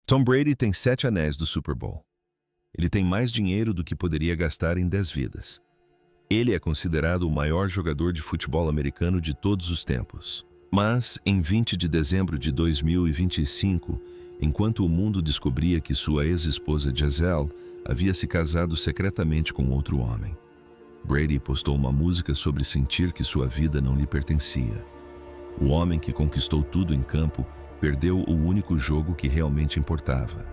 Tom Brady tem 7 anéis do Super Bowl. Ele tem mais dinheiro do que poderia gastar em 10 vidas. Ele é considerado o maior jogador de futebol americano de todos os tempos. Mas, em 20 de dezembro de 2025, enquanto o mundo descobria que sua ex-esposa Gisele havia se casado secretamente com outro homem, Brady postou uma música sobre sentir que sua vida não lhe pertencia. O homem que conquistou tudo em campo perdeu o único jogo que realmente importava.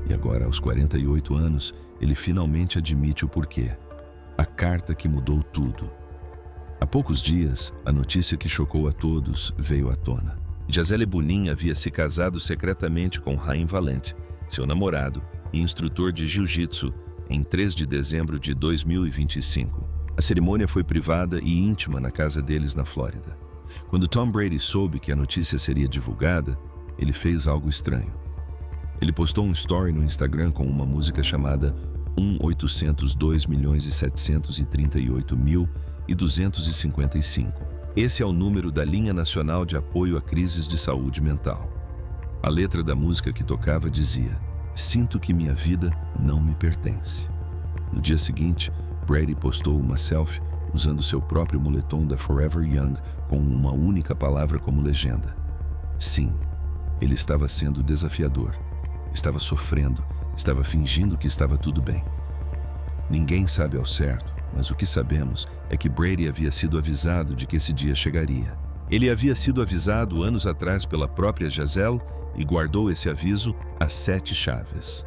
E agora, aos 48 anos, ele finalmente admite o porquê. A carta que mudou tudo. Há poucos dias, a notícia que chocou a todos veio à tona. Gisele Bündchen havia se casado secretamente com Ryan Valente, seu namorado e instrutor de jiu-jitsu, em 3 de dezembro de 2025. A cerimônia foi privada e íntima na casa deles na Flórida. Quando Tom Brady soube que a notícia seria divulgada, ele fez algo estranho. Ele postou um story no Instagram com uma música chamada 1-802.738.255. Esse é o número da Linha Nacional de Apoio a Crises de Saúde Mental. A letra da música que tocava dizia: "Sinto que minha vida não me pertence." No dia seguinte, Brady postou uma selfie usando seu próprio moletom da Forever Young com uma única palavra como legenda. Sim, ele estava sendo desafiador. Estava sofrendo, estava fingindo que estava tudo bem. Ninguém sabe ao certo, mas o que sabemos é que Brady havia sido avisado de que esse dia chegaria. Ele havia sido avisado anos atrás pela própria Gisele e guardou esse aviso às 7 chaves.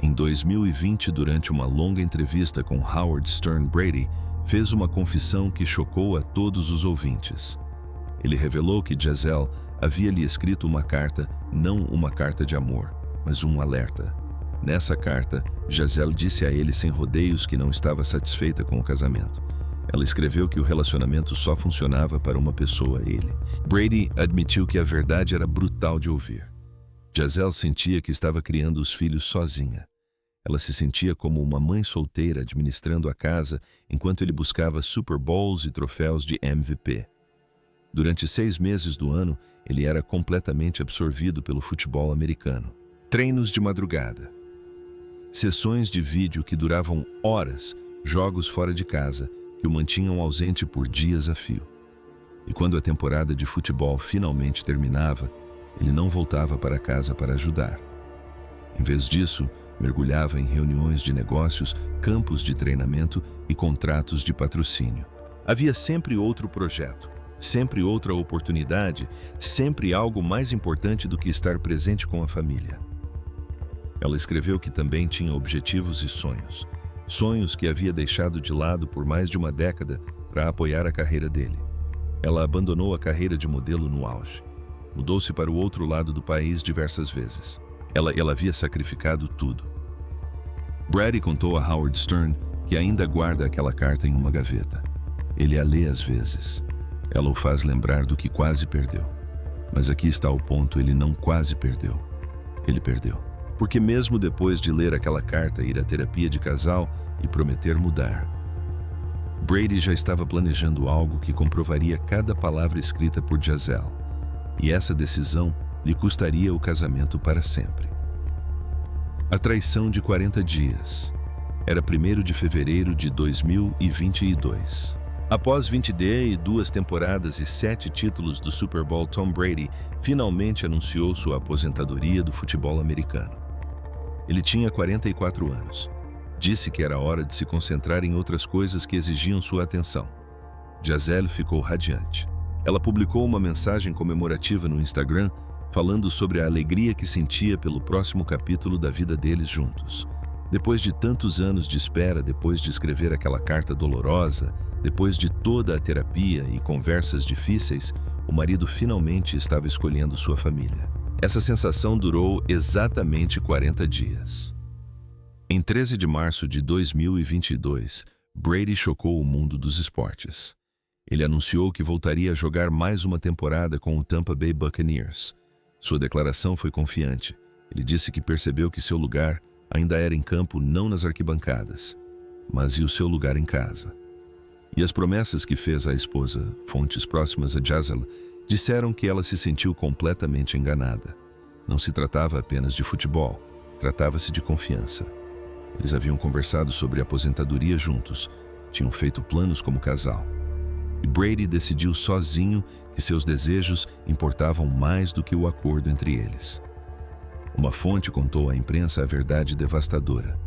Em 2020, durante uma longa entrevista com Howard Stern, Brady fez uma confissão que chocou a todos os ouvintes. Ele revelou que Gisele havia lhe escrito uma carta, não uma carta de amor, mas um alerta. Nessa carta, Gisele disse a ele sem rodeios que não estava satisfeita com o casamento. Ela escreveu que o relacionamento só funcionava para uma pessoa, ele. Brady admitiu que a verdade era brutal de ouvir. Gisele sentia que estava criando os filhos sozinha. Ela se sentia como uma mãe solteira administrando a casa enquanto ele buscava Super Bowls e troféus de MVP. Durante 6 meses do ano, ele era completamente absorvido pelo futebol americano. Treinos de madrugada, sessões de vídeo que duravam horas, jogos fora de casa que o mantinham ausente por dias a fio. E quando a temporada de futebol finalmente terminava, ele não voltava para casa para ajudar. Em vez disso, mergulhava em reuniões de negócios, campos de treinamento e contratos de patrocínio. Havia sempre outro projeto, sempre outra oportunidade, sempre algo mais importante do que estar presente com a família. Ela escreveu que também tinha objetivos e sonhos. Sonhos que havia deixado de lado por mais de uma década para apoiar a carreira dele. Ela abandonou a carreira de modelo no auge. Mudou-se para o outro lado do país diversas vezes. Ela havia sacrificado tudo. Brady contou a Howard Stern que ainda guarda aquela carta em uma gaveta. Ele a lê às vezes. Ela o faz lembrar do que quase perdeu. Mas aqui está o ponto: ele não quase perdeu. Ele perdeu. Porque mesmo depois de ler aquela carta, ir à terapia de casal e prometer mudar, Brady já estava planejando algo que comprovaria cada palavra escrita por Gisele. E essa decisão lhe custaria o casamento para sempre. A traição de 40 dias. Era 1º de fevereiro de 2022. Após 22 temporadas e 7 títulos do Super Bowl, Tom Brady finalmente anunciou sua aposentadoria do futebol americano. Ele tinha 44 anos. Disse que era hora de se concentrar em outras coisas que exigiam sua atenção. Gisele ficou radiante. Ela publicou uma mensagem comemorativa no Instagram, falando sobre a alegria que sentia pelo próximo capítulo da vida deles juntos. Depois de tantos anos de espera, depois de escrever aquela carta dolorosa, depois de toda a terapia e conversas difíceis, o marido finalmente estava escolhendo sua família. Essa sensação durou exatamente 40 dias. Em 13 de março de 2022, Brady chocou o mundo dos esportes. Ele anunciou que voltaria a jogar mais uma temporada com o Tampa Bay Buccaneers. Sua declaração foi confiante. Ele disse que percebeu que seu lugar ainda era em campo, não nas arquibancadas, mas e o seu lugar em casa. E as promessas que fez à esposa, fontes próximas a Gisele, disseram que ela se sentiu completamente enganada. Não se tratava apenas de futebol, tratava-se de confiança. Eles haviam conversado sobre aposentadoria juntos, tinham feito planos como casal. E Brady decidiu sozinho que seus desejos importavam mais do que o acordo entre eles. Uma fonte contou à imprensa a verdade devastadora.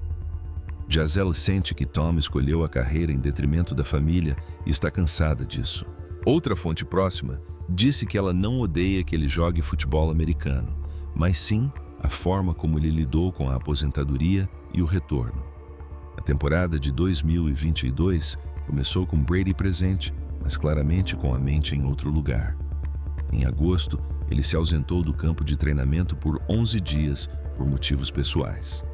Gisele sente que Tom escolheu a carreira em detrimento da família e está cansada disso. Outra fonte próxima disse que ela não odeia que ele jogue futebol americano, mas sim a forma como ele lidou com a aposentadoria e o retorno. A temporada de 2022 começou com Brady presente, mas claramente com a mente em outro lugar. Em agosto, ele se ausentou do campo de treinamento por 11 dias por motivos pessoais.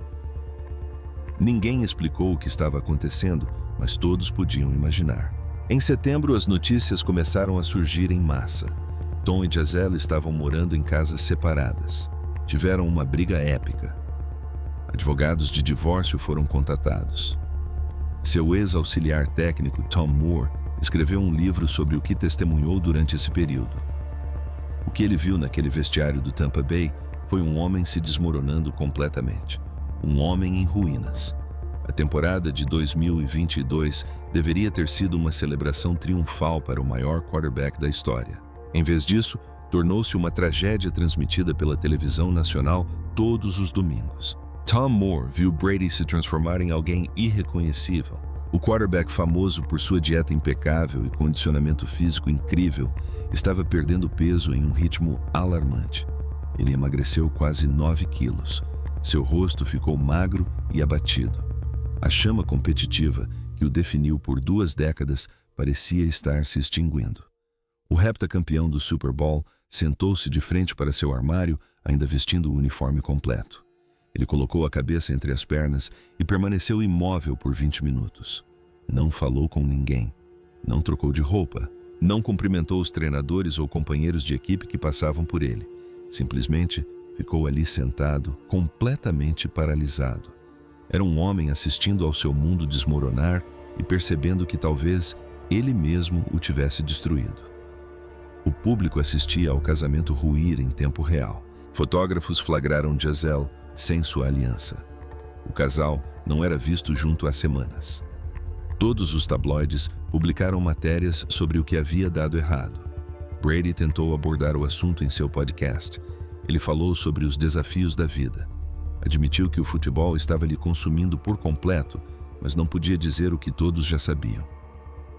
Ninguém explicou o que estava acontecendo, mas todos podiam imaginar. Em setembro, as notícias começaram a surgir em massa. Tom e Gisele estavam morando em casas separadas. Tiveram uma briga épica. Advogados de divórcio foram contatados. Seu ex-auxiliar técnico, Tom Moore, escreveu um livro sobre o que testemunhou durante esse período. O que ele viu naquele vestiário do Tampa Bay foi um homem se desmoronando completamente. Um homem em ruínas. A temporada de 2022 deveria ter sido uma celebração triunfal para o maior quarterback da história. Em vez disso, tornou-se uma tragédia transmitida pela televisão nacional todos os domingos. Tom Moore viu Brady se transformar em alguém irreconhecível. O quarterback famoso por sua dieta impecável e condicionamento físico incrível estava perdendo peso em um ritmo alarmante. Ele emagreceu quase 9 quilos. Seu rosto ficou magro e abatido. A chama competitiva que o definiu por 2 décadas parecia estar se extinguindo. O heptacampeão do Super Bowl sentou-se de frente para seu armário, ainda vestindo o uniforme completo. Ele colocou a cabeça entre as pernas e permaneceu imóvel por 20 minutos. Não falou com ninguém. Não trocou de roupa. Não cumprimentou os treinadores ou companheiros de equipe que passavam por ele. Simplesmente ficou ali sentado, completamente paralisado. Era um homem assistindo ao seu mundo desmoronar e percebendo que talvez ele mesmo o tivesse destruído. O público assistia ao casamento ruir em tempo real. Fotógrafos flagraram Gisele sem sua aliança. O casal não era visto junto há semanas. Todos os tabloides publicaram matérias sobre o que havia dado errado. Brady tentou abordar o assunto em seu podcast. Ele falou sobre os desafios da vida. Admitiu que o futebol estava lhe consumindo por completo, mas não podia dizer o que todos já sabiam.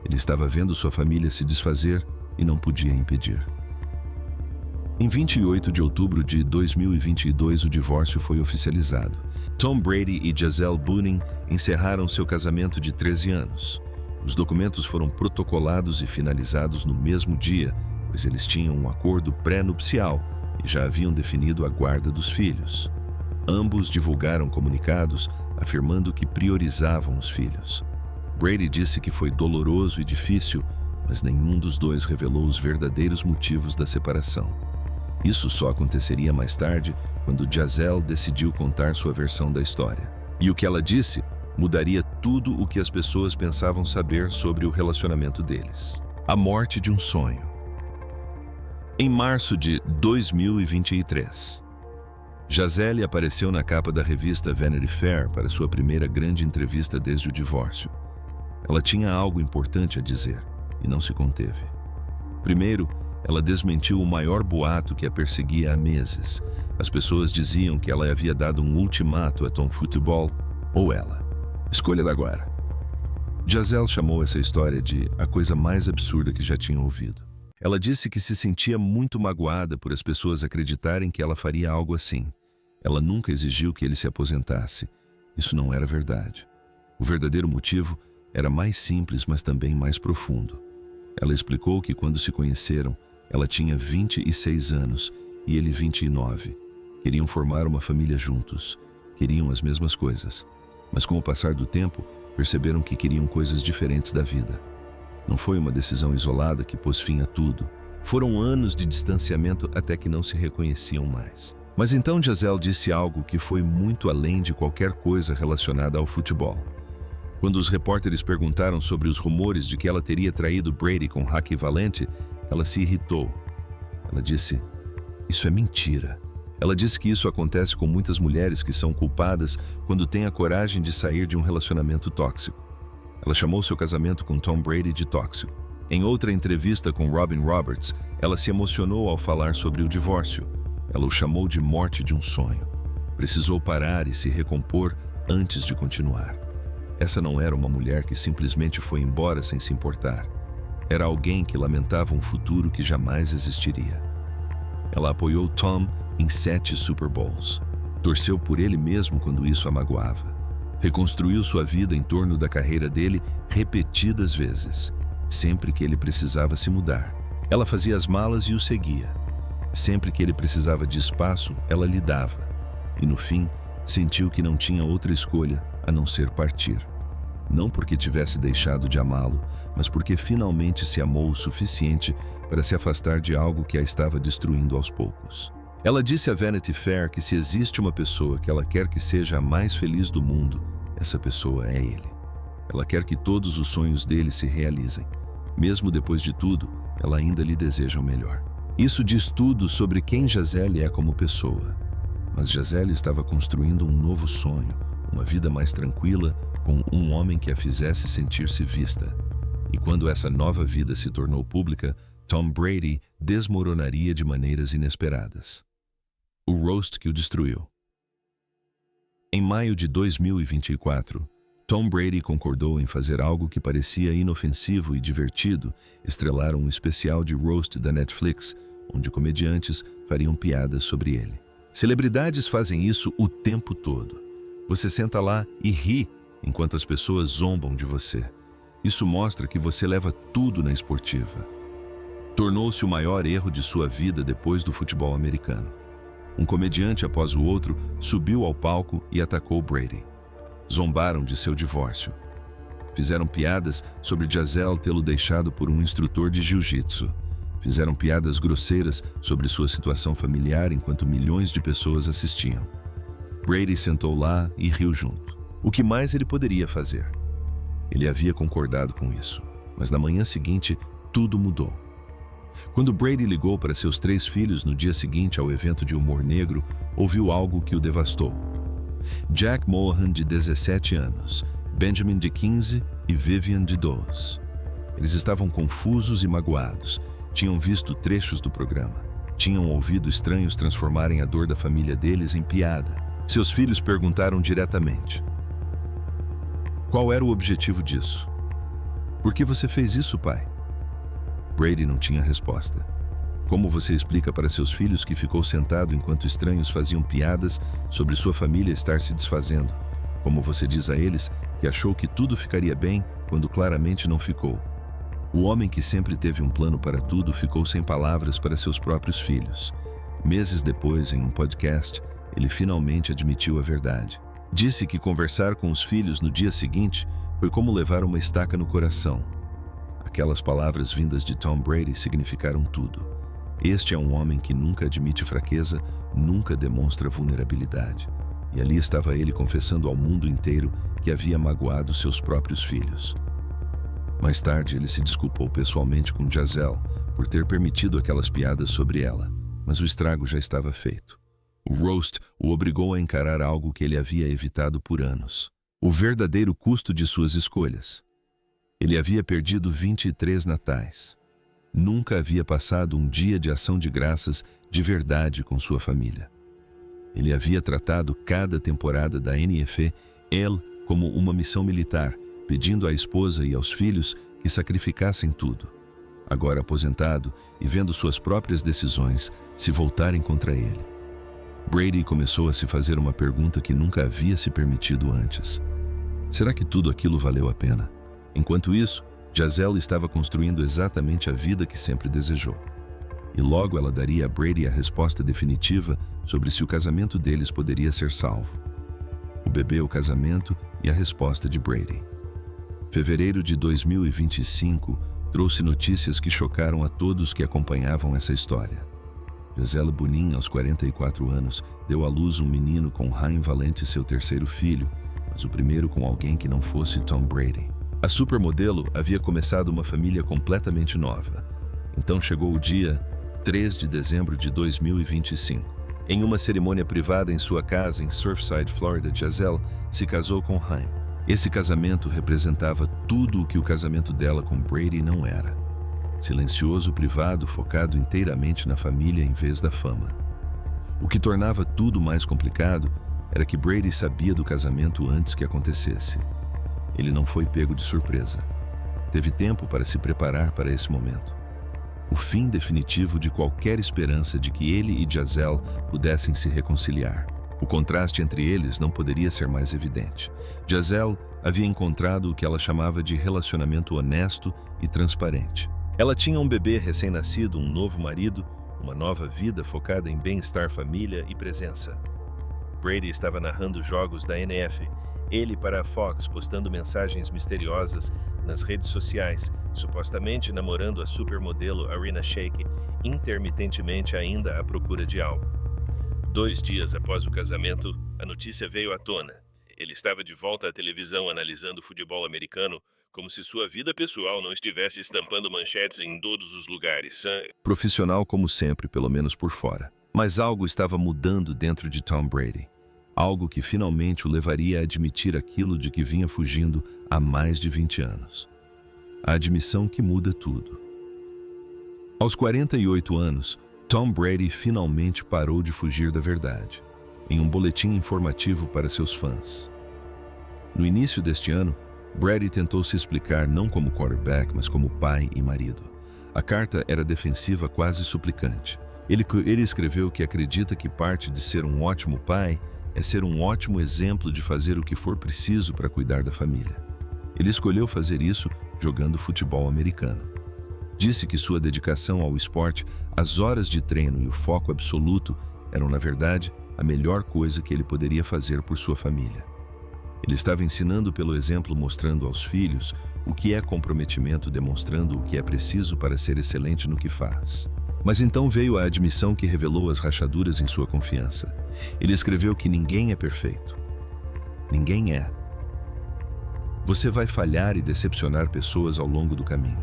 Ele estava vendo sua família se desfazer e não podia impedir. Em 28 de outubro de 2022, o divórcio foi oficializado. Tom Brady e Gisele Bündchen encerraram seu casamento de 13 anos. Os documentos foram protocolados e finalizados no mesmo dia, pois eles tinham um acordo pré-nupcial e já haviam definido a guarda dos filhos. Ambos divulgaram comunicados afirmando que priorizavam os filhos. Brady disse que foi doloroso e difícil, mas nenhum dos dois revelou os verdadeiros motivos da separação. Isso só aconteceria mais tarde, quando Gisele decidiu contar sua versão da história. E o que ela disse mudaria tudo o que as pessoas pensavam saber sobre o relacionamento deles. A morte de um sonho. Em março de 2023, Gisele apareceu na capa da revista Vanity Fair para sua primeira grande entrevista desde o divórcio. Ela tinha algo importante a dizer, e não se conteve. Primeiro, ela desmentiu o maior boato que a perseguia há meses. As pessoas diziam que ela havia dado um ultimato a Tom Futebol, ou ela. Escolha agora. Gisele chamou essa história de a coisa mais absurda que já tinha ouvido. Ela disse que se sentia muito magoada por as pessoas acreditarem que ela faria algo assim. Ela nunca exigiu que ele se aposentasse. Isso não era verdade. O verdadeiro motivo era mais simples, mas também mais profundo. Ela explicou que quando se conheceram, ela tinha 26 anos e ele 29. Queriam formar uma família juntos. Queriam as mesmas coisas. Mas com o passar do tempo, perceberam que queriam coisas diferentes da vida. Não foi uma decisão isolada que pôs fim a tudo. Foram anos de distanciamento até que não se reconheciam mais. Mas então Gisele disse algo que foi muito além de qualquer coisa relacionada ao futebol. Quando os repórteres perguntaram sobre os rumores de que ela teria traído Brady com Hacky Valente, ela se irritou. Ela disse, isso é mentira. Ela disse que isso acontece com muitas mulheres que são culpadas quando têm a coragem de sair de um relacionamento tóxico. Ela chamou seu casamento com Tom Brady de tóxico. Em outra entrevista com Robin Roberts, ela se emocionou ao falar sobre o divórcio. Ela o chamou de morte de um sonho. Precisou parar e se recompor antes de continuar. Essa não era uma mulher que simplesmente foi embora sem se importar. Era alguém que lamentava um futuro que jamais existiria. Ela apoiou Tom em 7 Super Bowls. Torceu por ele mesmo quando isso a magoava. Reconstruiu sua vida em torno da carreira dele repetidas vezes, sempre que ele precisava se mudar. Ela fazia as malas e o seguia. Sempre que ele precisava de espaço, ela lhe dava. E no fim, sentiu que não tinha outra escolha a não ser partir. Não porque tivesse deixado de amá-lo, mas porque finalmente se amou o suficiente para se afastar de algo que a estava destruindo aos poucos. Ela disse a Vanity Fair que se existe uma pessoa que ela quer que seja a mais feliz do mundo, essa pessoa é ele. Ela quer que todos os sonhos dele se realizem. Mesmo depois de tudo, ela ainda lhe deseja o melhor. Isso diz tudo sobre quem Gisele é como pessoa. Mas Gisele estava construindo um novo sonho, uma vida mais tranquila, com um homem que a fizesse sentir-se vista. E quando essa nova vida se tornou pública, Tom Brady desmoronaria de maneiras inesperadas. O roast que o destruiu. Em maio de 2024, Tom Brady concordou em fazer algo que parecia inofensivo e divertido, estrelar um especial de roast da Netflix, onde comediantes fariam piadas sobre ele. Celebridades fazem isso o tempo todo. Você senta lá e ri enquanto as pessoas zombam de você. Isso mostra que você leva tudo na esportiva. Tornou-se o maior erro de sua vida depois do futebol americano. Um comediante após o outro subiu ao palco e atacou Brady. Zombaram de seu divórcio. Fizeram piadas sobre Gisele tê-lo deixado por um instrutor de jiu-jitsu. Fizeram piadas grosseiras sobre sua situação familiar enquanto milhões de pessoas assistiam. Brady sentou lá e riu junto. O que mais ele poderia fazer? Ele havia concordado com isso, mas na manhã seguinte, tudo mudou. Quando Brady ligou para seus 3 filhos no dia seguinte ao evento de humor negro, ouviu algo que o devastou. Jack Mohan, de 17 anos, Benjamin, de 15 e Vivian, de 12. Eles estavam confusos e magoados. Tinham visto trechos do programa. Tinham ouvido estranhos transformarem a dor da família deles em piada. Seus filhos perguntaram diretamente: qual era o objetivo disso? Por que você fez isso, pai? Brady não tinha resposta. Como você explica para seus filhos que ficou sentado enquanto estranhos faziam piadas sobre sua família estar se desfazendo? Como você diz a eles que achou que tudo ficaria bem quando claramente não ficou? O homem que sempre teve um plano para tudo ficou sem palavras para seus próprios filhos. Meses depois, em um podcast, ele finalmente admitiu a verdade. Disse que conversar com os filhos no dia seguinte foi como levar uma estaca no coração. Aquelas palavras vindas de Tom Brady significaram tudo. Este é um homem que nunca admite fraqueza, nunca demonstra vulnerabilidade. E ali estava ele confessando ao mundo inteiro que havia magoado seus próprios filhos. Mais tarde, ele se desculpou pessoalmente com Gisele por ter permitido aquelas piadas sobre ela, mas o estrago já estava feito. O roast o obrigou a encarar algo que ele havia evitado por anos: o verdadeiro custo de suas escolhas. Ele havia perdido 23 natais. Nunca havia passado um dia de ação de graças de verdade com sua família. Ele havia tratado cada temporada da NFL como uma missão militar, pedindo à esposa e aos filhos que sacrificassem tudo. Agora aposentado e vendo suas próprias decisões se voltarem contra ele, Brady começou a se fazer uma pergunta que nunca havia se permitido antes: será que tudo aquilo valeu a pena? Enquanto isso, Gisele estava construindo exatamente a vida que sempre desejou. E logo ela daria a Brady a resposta definitiva sobre se o casamento deles poderia ser salvo. O bebê, o casamento e a resposta de Brady. Fevereiro de 2025 trouxe notícias que chocaram a todos que acompanhavam essa história. Gisele Bündchen, aos 44 anos, deu à luz um menino com Ryan Valente, seu 3º filho, mas o primeiro com alguém que não fosse Tom Brady. A supermodelo havia começado uma família completamente nova. Então chegou o dia 3 de dezembro de 2025. Em uma cerimônia privada em sua casa em Surfside, Florida, Gisele se casou com Haim. Esse casamento representava tudo o que o casamento dela com Brady não era. Silencioso, privado, focado inteiramente na família em vez da fama. O que tornava tudo mais complicado era que Brady sabia do casamento antes que acontecesse. Ele não foi pego de surpresa. Teve tempo para se preparar para esse momento. O fim definitivo de qualquer esperança de que ele e Gisele pudessem se reconciliar. O contraste entre eles não poderia ser mais evidente. Gisele havia encontrado o que ela chamava de relacionamento honesto e transparente. Ela tinha um bebê recém-nascido, um novo marido, uma nova vida focada em bem-estar, família e presença. Brady estava narrando jogos da NF, ele para a Fox, postando mensagens misteriosas nas redes sociais, supostamente namorando a supermodelo Irina Shayk, intermitentemente ainda à procura de algo. 2 dias após o casamento, a notícia veio à tona. Ele estava de volta à televisão analisando o futebol americano, como se sua vida pessoal não estivesse estampando manchetes em todos os lugares. Profissional como sempre, pelo menos por fora. Mas algo estava mudando dentro de Tom Brady. Algo que finalmente o levaria a admitir aquilo de que vinha fugindo há mais de 20 anos. A admissão que muda tudo. Aos 48 anos, Tom Brady finalmente parou de fugir da verdade, em um boletim informativo para seus fãs. No início deste ano, Brady tentou se explicar não como quarterback, mas como pai e marido. A carta era defensiva, quase suplicante. Ele escreveu que acredita que parte de ser um ótimo pai é ser um ótimo exemplo de fazer o que for preciso para cuidar da família. Ele escolheu fazer isso jogando futebol americano. Disse que sua dedicação ao esporte, as horas de treino e o foco absoluto eram, na verdade, a melhor coisa que ele poderia fazer por sua família. Ele estava ensinando pelo exemplo, mostrando aos filhos o que é comprometimento, demonstrando o que é preciso para ser excelente no que faz. Mas então veio a admissão que revelou as rachaduras em sua confiança. Ele escreveu que ninguém é perfeito. Ninguém é. Você vai falhar e decepcionar pessoas ao longo do caminho.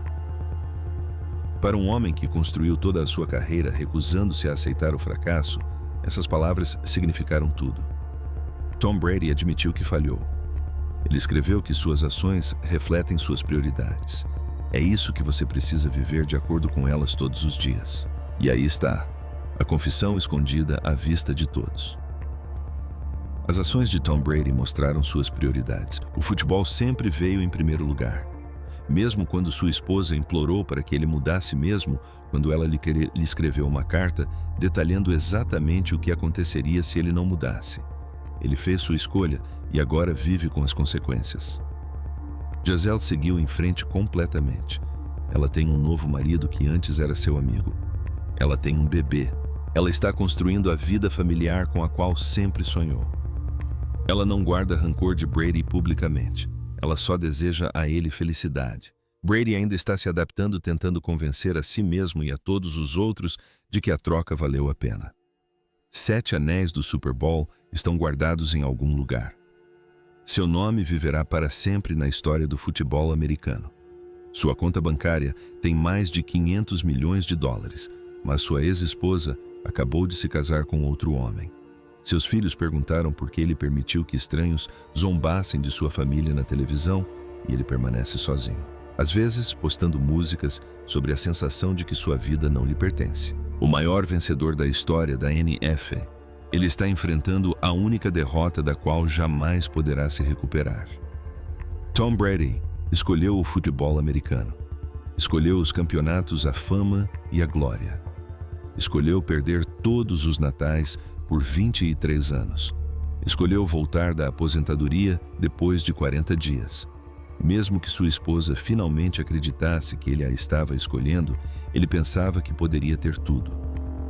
Para um homem que construiu toda a sua carreira recusando-se a aceitar o fracasso, essas palavras significaram tudo. Tom Brady admitiu que falhou. Ele escreveu que suas ações refletem suas prioridades. É isso que você precisa viver de acordo com elas todos os dias. E aí está, a confissão escondida à vista de todos. As ações de Tom Brady mostraram suas prioridades. O futebol sempre veio em primeiro lugar. Mesmo quando sua esposa implorou para que ele mudasse, mesmo quando ela lhe escreveu uma carta detalhando exatamente o que aconteceria se ele não mudasse. Ele fez sua escolha e agora vive com as consequências. Gisele seguiu em frente completamente. Ela tem um novo marido que antes era seu amigo. Ela tem um bebê. Ela está construindo a vida familiar com a qual sempre sonhou. Ela não guarda rancor de Brady publicamente. Ela só deseja a ele felicidade. Brady ainda está se adaptando, tentando convencer a si mesmo e a todos os outros de que a troca valeu a pena. 7 anéis do Super Bowl estão guardados em algum lugar. Seu nome viverá para sempre na história do futebol americano. Sua conta bancária tem mais de 500 milhões de dólares, mas sua ex-esposa acabou de se casar com outro homem. Seus filhos perguntaram por que ele permitiu que estranhos zombassem de sua família na televisão e ele permanece sozinho. Às vezes, postando músicas sobre a sensação de que sua vida não lhe pertence. O maior vencedor da história da NF, ele está enfrentando a única derrota da qual jamais poderá se recuperar. Tom Brady escolheu o futebol americano. Escolheu os campeonatos, a fama e a glória. Escolheu perder todos os natais por 23 anos. Escolheu voltar da aposentadoria depois de 40 dias. Mesmo que sua esposa finalmente acreditasse que ele a estava escolhendo, ele pensava que poderia ter tudo.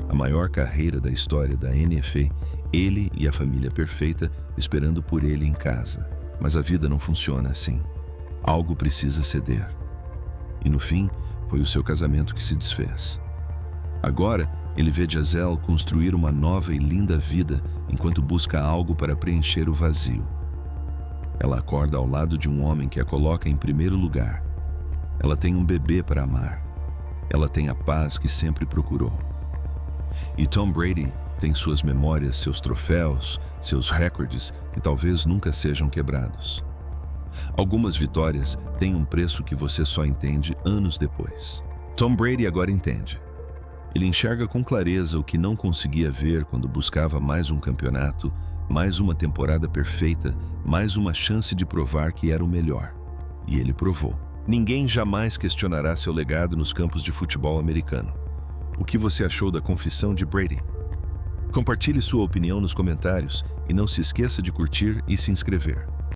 A maior carreira da história da NFL, ele e a família perfeita esperando por ele em casa. Mas a vida não funciona assim. Algo precisa ceder. E no fim, foi o seu casamento que se desfez. Agora, ele vê Gisele construir uma nova e linda vida enquanto busca algo para preencher o vazio. Ela acorda ao lado de um homem que a coloca em primeiro lugar. Ela tem um bebê para amar. Ela tem a paz que sempre procurou. E Tom Brady Tem suas memórias, seus troféus, seus recordes que talvez nunca sejam quebrados. Algumas vitórias têm um preço que você só entende anos depois. Tom Brady agora entende. Ele enxerga com clareza o que não conseguia ver quando buscava mais um campeonato, mais uma temporada perfeita, mais uma chance de provar que era o melhor. E ele provou. Ninguém jamais questionará seu legado nos campos de futebol americano. O que você achou da confissão de Brady? Compartilhe sua opinião nos comentários e não se esqueça de curtir e se inscrever.